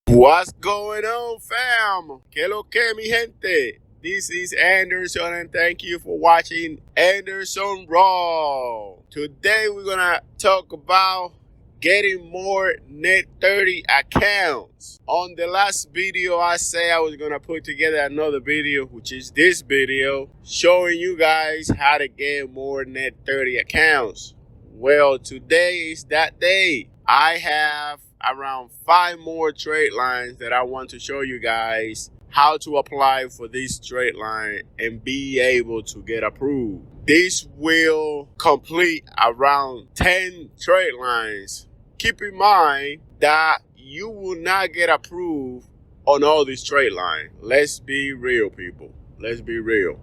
What's going on, fam? Que lo que, mi gente? This is Anderson, and thank you for watching Anderson Raw. Today, we're gonna talk about getting more net 30 accounts. On the last video, I said I was gonna put together another video, which is this video, showing you guys how to get more net 30 accounts. Well, today is that day. I have around 5 more trade lines that I want to show you guys how to apply for this trade line and be able to get approved. This will complete around 10 trade lines. Keep in mind that you will not get approved on all these trade lines. Let's be real, people. Let's be real.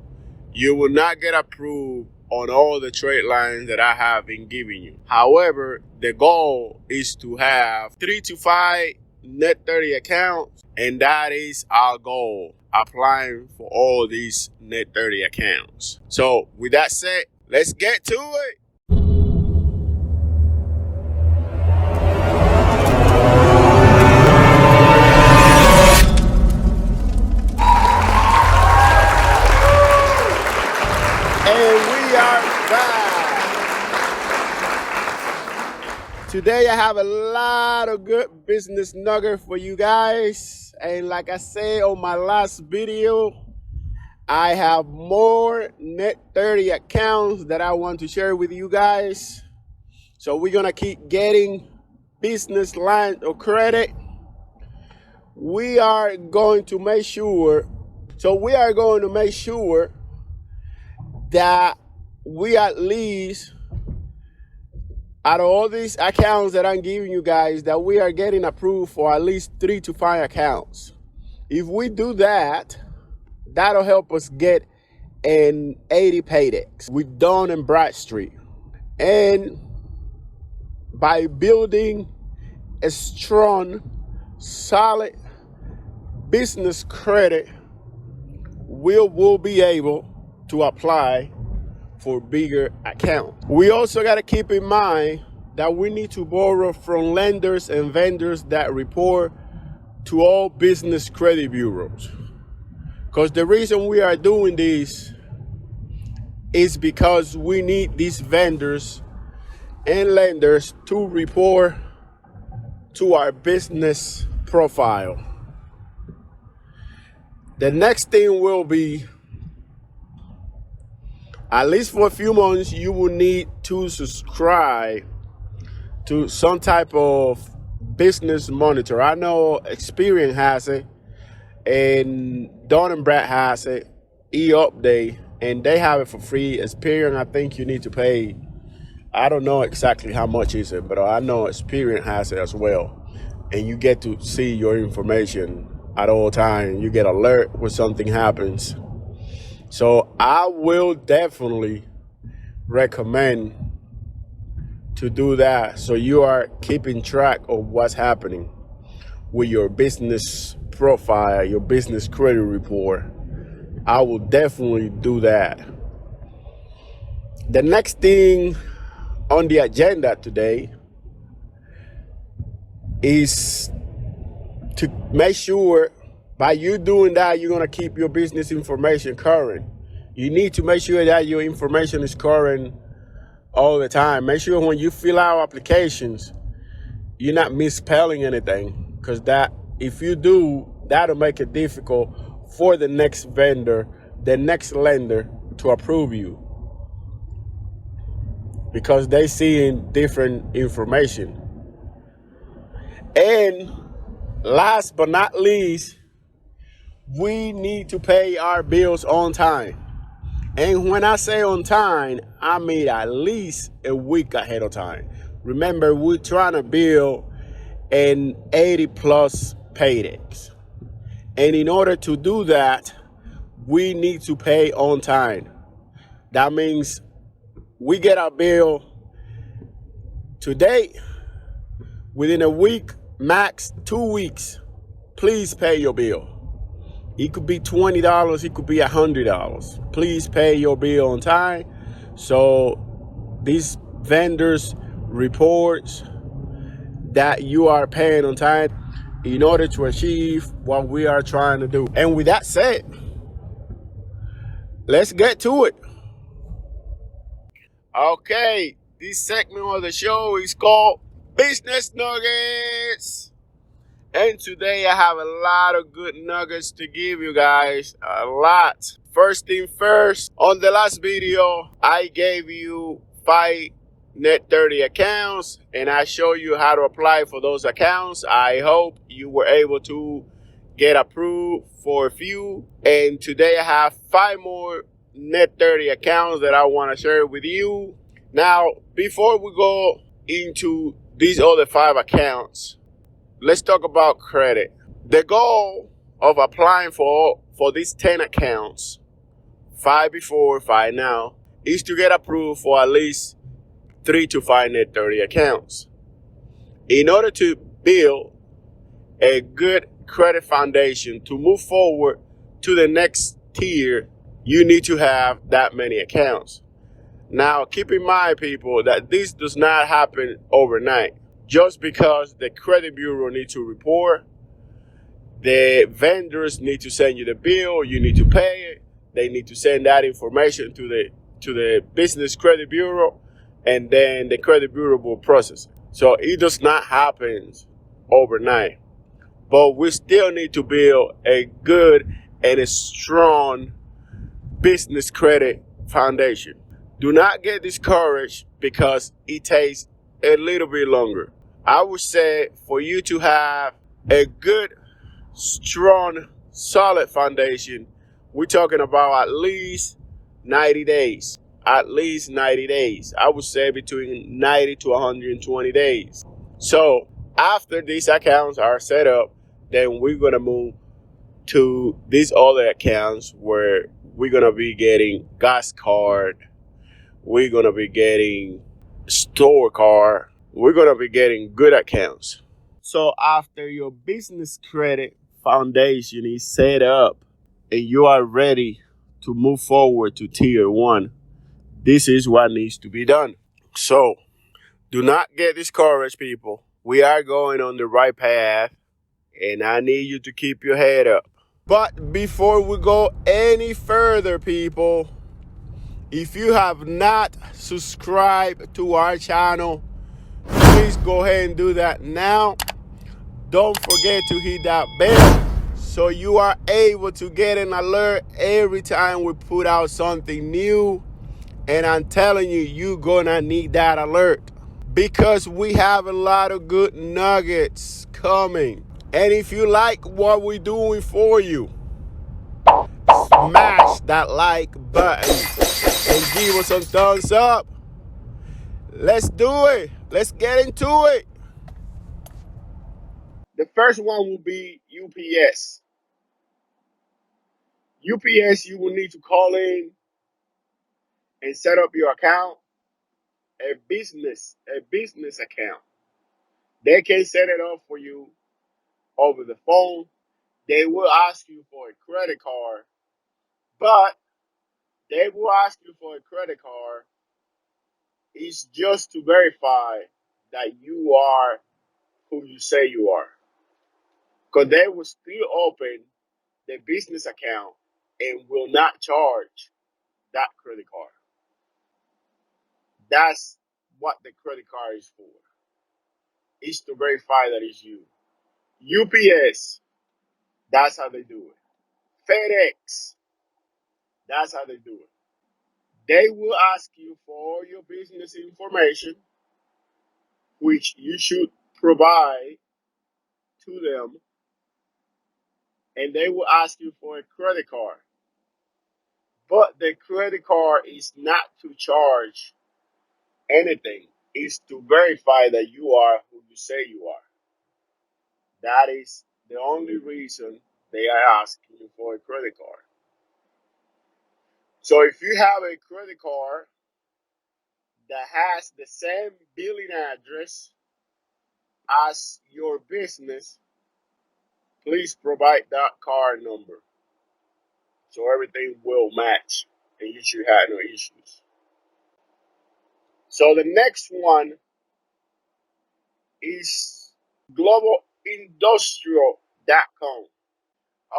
You will not get approved on all the trade lines that I have been giving you. However, the goal is to have 3 to 5 net 30 accounts, and that is our goal, applying for all these net 30 accounts. So with that said, let's get to it. Today I have a lot of good business nuggets for you guys, and like I said on my last video, I have more net 30 accounts that I want to share with you guys. So we're gonna keep getting business lines of credit. We are going to make sure that we at least, out of all these accounts that I'm giving you guys, that we are getting approved for at least 3 to 5 accounts. If we do that, that'll help us get an 80 paydex with Dun & Bradstreet. And by building a strong, solid business credit, we'll be able to apply for bigger accounts. We also got to keep in mind that we need to borrow from lenders and vendors that report to all business credit bureaus. Because the reason we are doing this is because we need these vendors and lenders to report to our business profile. The next thing will be, at least for a few months, you will need to subscribe to some type of business monitor. I know Experian has it, and Dun & Brad has it, E-Update, and they have it for free. Experian, I think you need to pay, I don't know exactly how much is it, but I know Experian has it as well. And you get to see your information at all times. You get alert when something happens. So I will definitely recommend to do that, so you are keeping track of what's happening with your business profile, your business credit report. I will definitely do that. The next thing on the agenda today is to make sure, by you doing that, you're gonna keep your business information current. You need to make sure that your information is current all the time. Make sure when you fill out applications, you're not misspelling anything, because that, if you do, that'll make it difficult for the next vendor, the next lender to approve you, because they seeing different information. And last but not least, we need to pay our bills on time. And when I say on time, I mean at least a week ahead of time. Remember, we're trying to build an 80 plus paydex. And in order to do that, we need to pay on time. That means we get our bill today, within a week, max 2 weeks, please pay your bill. It could be $20, it could be $100. Please pay your bill on time, so these vendors reports that you are paying on time. in order to achieve what we are trying to do. And with that said, let's get to it. Okay, this segment of the show is called Business Nuggets. And today I have a lot of good nuggets to give you guys. A lot. First thing first, on the last video, I gave you 5 net 30 accounts and I showed you how to apply for those accounts. I hope you were able to get approved for a few. And today I have 5 more net 30 accounts that I want to share with you. Now, before we go into these other 5 accounts, let's talk about credit. The goal of applying for these 10 accounts, 5 before, 5 now, is to get approved for at least 3 to 5 net 30 accounts. In order to build a good credit foundation to move forward to the next tier, you need to have that many accounts. Now, keep in mind, people, that this does not happen overnight. Just because the credit bureau needs to report, the vendors need to send you the bill, you need to pay it, they need to send that information to the business credit bureau, and then the credit bureau will process it. So it does not happen overnight. But we still need to build a good and a strong business credit foundation. Do not get discouraged because it takes a little bit longer. I would say for you to have a good, strong, solid foundation, we're talking about at least 90 days. At least 90 days. I would say between 90 to 120 days. So after these accounts are set up, then we're going to move to these other accounts where we're going to be getting gas card, we're going to be getting store card, we're going to be getting good accounts. So after your business credit foundation is set up and you are ready to move forward to tier 1, this is what needs to be done. So do not get discouraged, people. We are going on the right path and I need you to keep your head up. But before we go any further, people, if you have not subscribed to our channel, please go ahead and do that now. Don't forget to hit that bell so you are able to get an alert every time we put out something new. And I'm telling you, you're gonna need that alert because we have a lot of good nuggets coming. And if you like what we're doing for you, smash that like button and give us some thumbs up. Let's do it. Let's get into it. The first one will be UPS. UPS, you will need to call in and set up your account, a business account. They can set it up for you over the phone. They will ask you for a credit card, but they will ask you for a credit card. It's just to verify that you are who you say you are. Because they will still open the business account and will not charge that credit card. That's what the credit card is for. It's to verify that it's you. UPS, that's how they do it. FedEx, that's how they do it. They will ask you for your business information, which you should provide to them, and they will ask you for a credit card. But the credit card is not to charge anything. It's to verify that you are who you say you are. That is the only reason they are asking you for a credit card. So if you have a credit card that has the same billing address as your business, please provide that card number so everything will match and you should have no issues. So the next one is global industrial.com.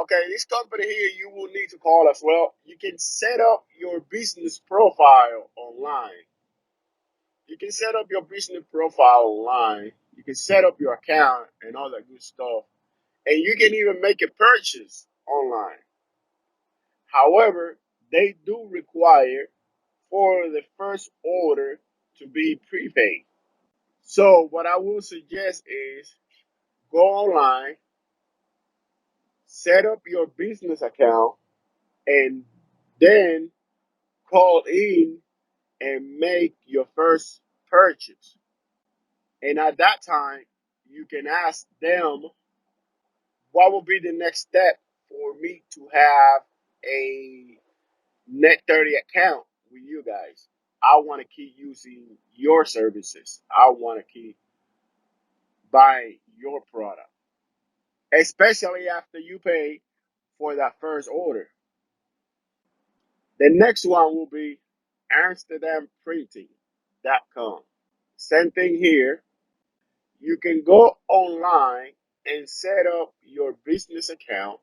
Okay, this company here you will need to call as well. You can set up your business profile online. You can set up your business profile online. You can set up your account and all that good stuff. And you can even make a purchase online. However, they do require for the first order to be prepaid. So what I will suggest is go online, set up your business account, and then call in and make your first purchase. And at that time, you can ask them what will be the next step for me to have a net 30 account with you guys. I want to keep using your services. I want to keep buying your product, especially after you pay for that first order. The next one will be Amsterdam Printing.com. Same thing here. You can go online and set up your business account,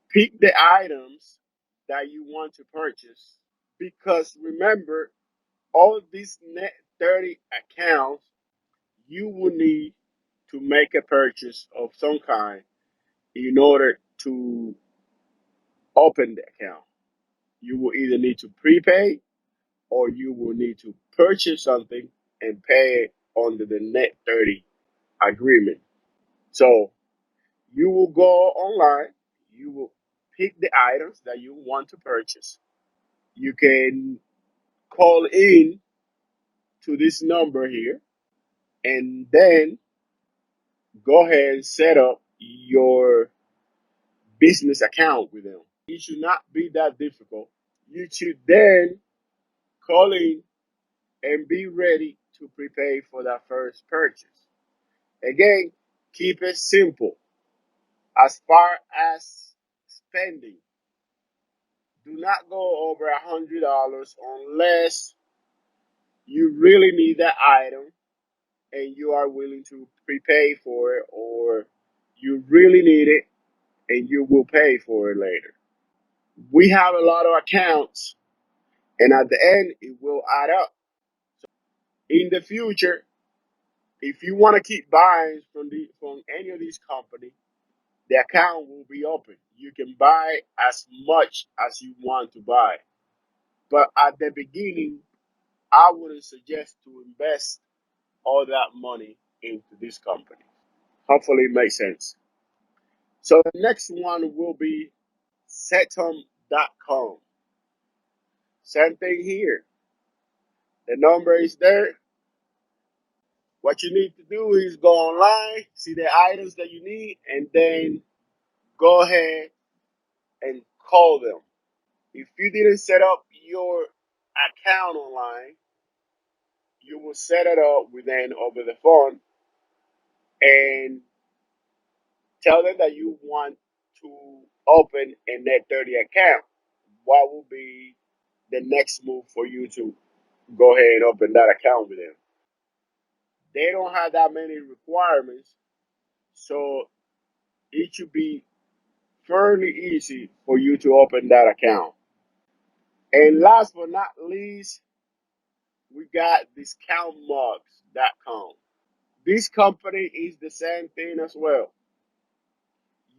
pick the items that you want to purchase. Because remember, all these net 30 accounts, you will need to make a purchase of some kind in order to open the account. You will either need to prepay or you will need to purchase something and pay it under the net 30 agreement. So you will go online, you will pick the items that you want to purchase. You can call in to this number here and then go ahead and set up your business account with them. It should not be that difficult. You should then call in and be ready to prepay for that first purchase. Again, keep it simple. As far as spending, do not go over $100 unless you really need that item and you are willing to prepay for it, or you really need it and you will pay for it later. We have a lot of accounts, and at the end, it will add up. In the future, if you want to keep buying from any of these companies, the account will be open. You can buy as much as you want to buy. But at the beginning, I wouldn't suggest to invest all that money into this company. Hopefully it makes sense. So the next one will be setum.com. Same thing here. The number is there. What you need to do is go online, see the items that you need, and then go ahead and call them. If you didn't set up your account online, you will set it up with them over the phone and tell them that you want to open a net 30 account. What will be the next move for you to go ahead and open that account with them? They don't have that many requirements, so it should be fairly easy for you to open that account. And last but not least, we got discountmugs.com. This company is the same thing as well.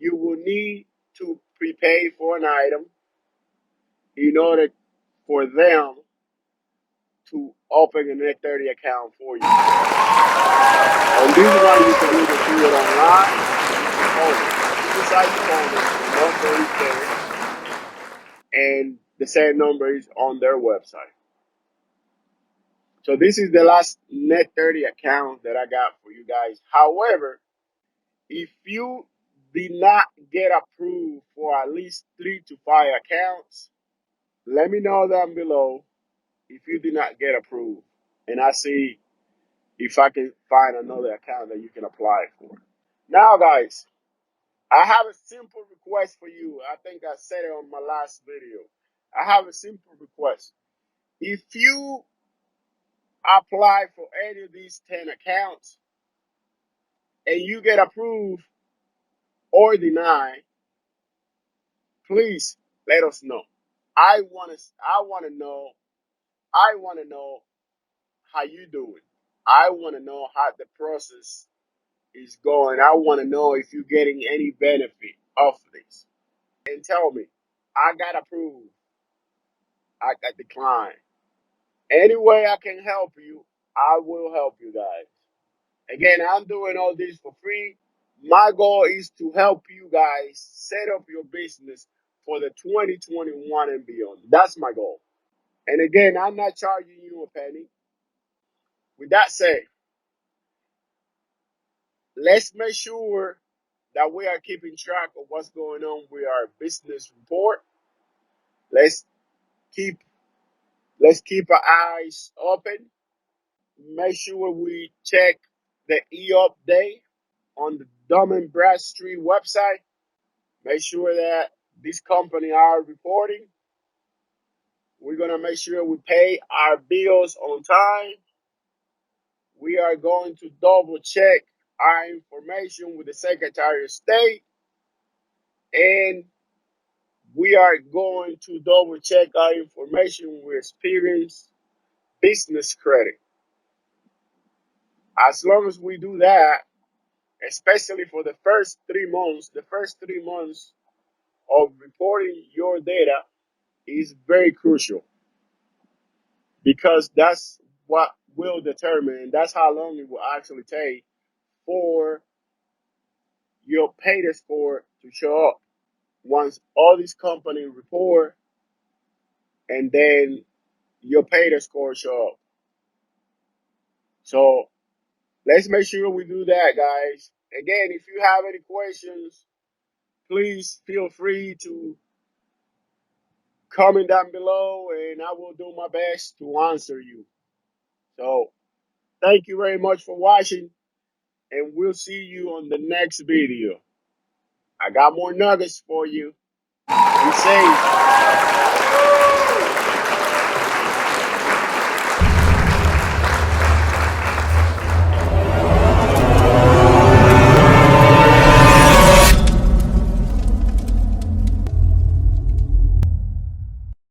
You will need to prepay for an item in order for them to open a net 30 account for you. On this one, you can either do it online or you can call them. If you decide to call them, the number is there and the same number is on their website. So this is the last net 30 account that I got for you guys. However, if you did not get approved for at least 3 to 5 accounts, let me know down below if you did not get approved. And I see if I can find another account that you can apply for. Now, guys, I have a simple request for you. I think I said it on my last video. I have a simple request. If you apply for any of these 10 accounts, and you get approved or denied, please let us know. I want to know how you doing. I want to know how the process is going. I want to know if you're getting any benefit of this. And tell me, I got approved, I got declined. Any way I can help you, I will help you guys. Again, I'm doing all this for free. My goal is to help you guys set up your business for the 2021 and beyond. That's my goal. And again, I'm not charging you a penny. With that said, let's make sure that we are keeping track of what's going on with our business report. Let's keep let's keep our eyes open. Make sure we check the e-update on the Dun and Bradstreet website. Make sure that this company are reporting. We're gonna make sure we pay our bills on time. We are going to double check our information with the Secretary of State, and we are going to double check our information with Experience Business Credit. As long as we do that, especially for the first 3 months of reporting your data is very crucial because that's what will determine, that's how long it will actually take for your payday score to show up once all these companies report and then your payday score show up. So let's make sure we do that, guys. Again, if you have any questions, please feel free to comment down below and I will do my best to answer you. So thank you very much for watching and we'll see you on the next video. I got more nuggets for you. Be safe.